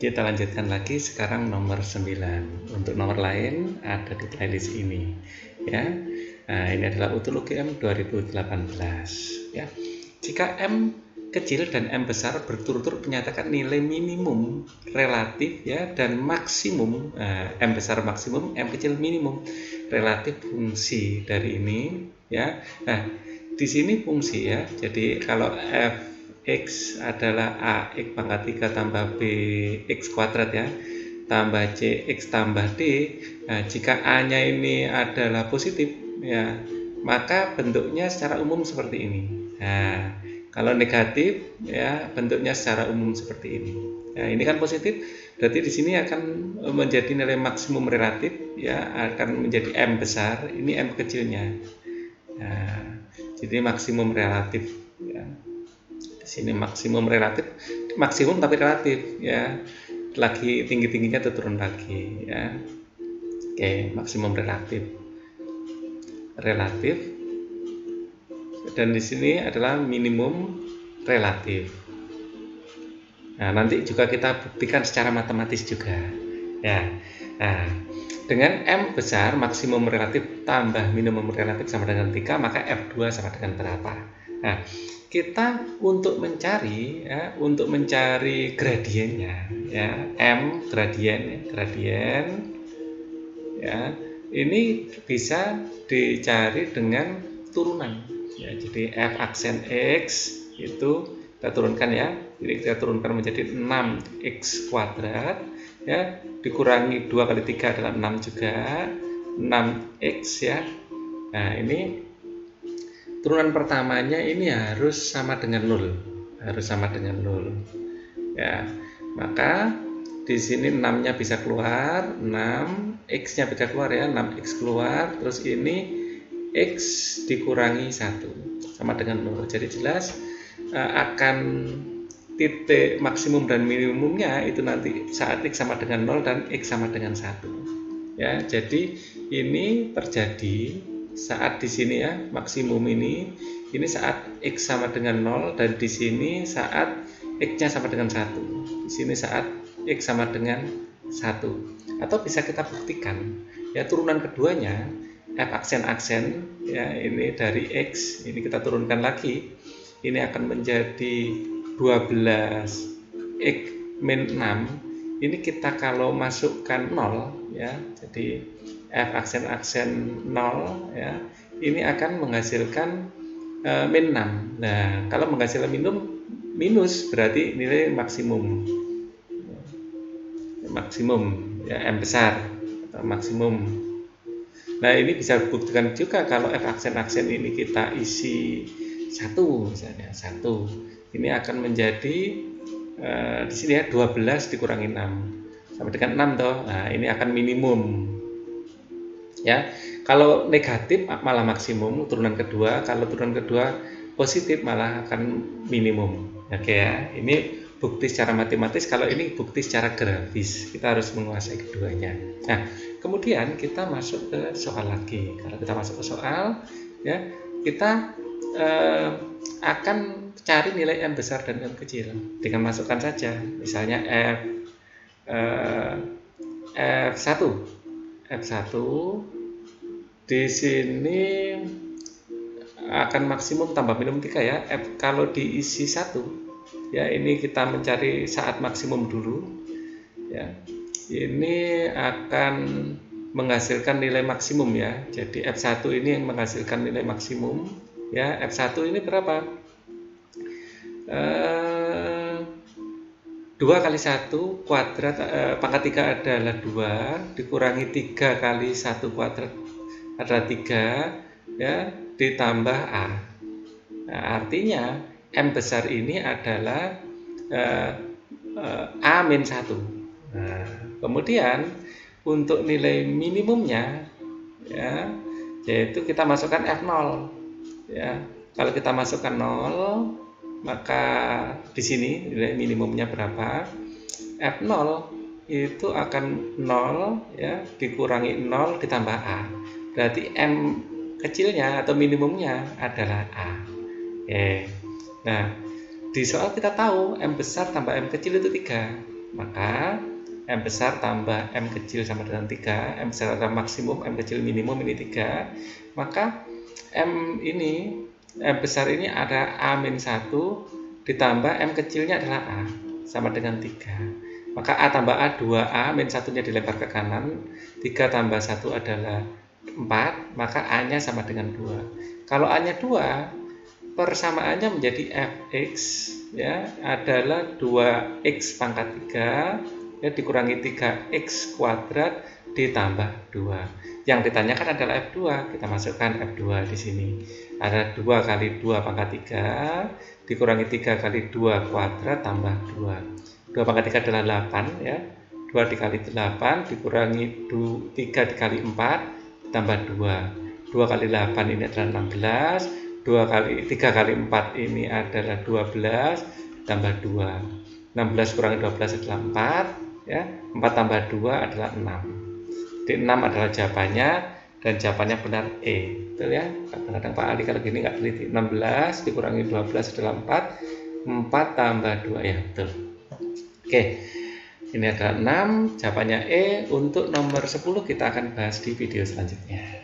Kita lanjutkan lagi sekarang nomor 9. Untuk nomor lain ada di playlist ini ya. Nah, ini adalah UTUL UGM 2018 ya. Jika M kecil dan M besar berturut-turut menyatakan nilai minimum relatif ya dan maksimum, M besar maksimum, M kecil minimum relatif fungsi dari ini ya. Nah, di sini fungsi ya. Jadi kalau f X adalah AX pangkat 3 tambah BX kuadrat ya, tambah CX tambah D. Nah, jika A-nya ini adalah positif ya, maka bentuknya secara umum seperti ini. Nah, kalau negatif ya, bentuknya secara umum seperti ini. Nah, ini kan positif, berarti di sini akan menjadi nilai maksimum relatif ya, akan menjadi M besar, ini M kecilnya. Nah, jadi maksimum relatif ya. Di sini maksimum relatif, maksimum tapi relatif ya, lagi tinggi-tingginya atau turun lagi ya. Oke, maksimum relatif dan di sini adalah minimum relatif. Nah, nanti juga kita buktikan secara matematis juga ya. Nah, dengan M besar maksimum relatif tambah minimum relatif sama dengan 3, maka F2 sama dengan berapa? Nah, kita untuk mencari gradiennya ya, M gradien ya, ini bisa dicari dengan turunan ya. Jadi F aksen X itu kita turunkan ya, jadi kita turunkan menjadi 6x kuadrat ya, dikurangi 2 kali 3 adalah 6 juga, 6x ya. Nah, ini turunan pertamanya ini harus sama dengan 0, ya. Maka di sini 6-nya bisa keluar, 6 x-nya bisa keluar ya, 6x keluar, terus ini x dikurangi 1 sama dengan 0. Jadi jelas akan titik maksimum dan minimumnya itu nanti saat x sama dengan 0 dan x sama dengan 1 ya. Jadi ini terjadi saat di sini ya, maksimum ini saat x sama dengan 0, dan di sini saat x-nya sama dengan 1. Di sini saat x sama dengan 1. Atau bisa kita buktikan ya, turunan keduanya f aksen ya, ini dari x, ini kita turunkan lagi, ini akan menjadi 12 x min 6. Ini kita kalau masukkan 0 ya, jadi f aksen 0 ya, ini akan menghasilkan min 6. Nah, kalau menghasilkan minus berarti nilai maksimum ya, M besar atau maksimum. Nah, ini bisa dibuktikan juga kalau f aksen ini kita isi 1 misalnya, 1 ini akan menjadi di sini ya 12 dikurangi 6 sama dengan 6 toh. Nah, ini akan minimum ya. Kalau negatif malah maksimum turunan kedua, kalau turunan kedua positif malah akan minimum. Oke ya, ini bukti secara matematis. Kalau ini bukti secara grafis, kita harus menguasai keduanya. Nah, kemudian kita masuk ke soal lagi. Kalau kita masuk ke soal ya, kita akan cari nilai M besar dan M kecil dengan masukkan saja, misalnya F1 di sini akan maksimum tambah minimum 3 ya. F kalau diisi 1 ya, ini kita mencari saat maksimum dulu ya. Ini akan menghasilkan nilai maksimum ya. Jadi F1 ini yang menghasilkan nilai maksimum ya. F1 ini berapa? 2 kali 1 kuadrat pangkat 3 adalah 2, dikurangi 3 kali 1 kuadrat adalah 3 ya, ditambah A. Nah, artinya M besar ini adalah A min 1. Nah, kemudian untuk nilai minimumnya ya, yaitu kita masukkan F0 ya. Kalau kita masukkan 0, maka di sini nilai minimumnya berapa? F0 itu akan 0 ya, dikurangi 0 ditambah A. Berarti M kecilnya atau minimumnya adalah A. Oke. Nah, di soal kita tahu M besar tambah M kecil itu 3. maka M besar tambah M kecil sama dengan 3, M besar adalah maksimum, M kecil minimum, ini 3, maka M besar ini ada A-1 ditambah M kecilnya adalah A, sama dengan 3. Maka A tambah A 2A, min 1-nya dilempar ke kanan, 3 tambah 1 adalah 4, maka A-nya sama dengan 2. Kalau A-nya 2, persamaannya menjadi Fx ya adalah 2x pangkat 3 ya, dikurangi 3x kuadrat ditambah 2. Yang ditanyakan adalah F2, kita masukkan F2 di sini. Ada 2 kali 2 pangkat 3 dikurangi 3 kali 2 kuadrat tambah 2. 2 pangkat 3 adalah 8 ya. 2 dikali 8 dikurangi 3 dikali 4 tambah 2. 2 kali 8 ini adalah 16. 3 kali 4 ini adalah 12 tambah 2. 16 kurangi 12 adalah 4 ya. 4 tambah 2 adalah 6. Jadi 6 adalah jawabannya, dan jawabannya benar E. Betul ya. Kadang-kadang Pak Ali kalau gini nggak teliti. 16 dikurangi 12 adalah 4. 4 tambah 2 ya, betul. Oke. Ini adalah 6, jawabannya E. Untuk nomor 10 kita akan bahas di video selanjutnya.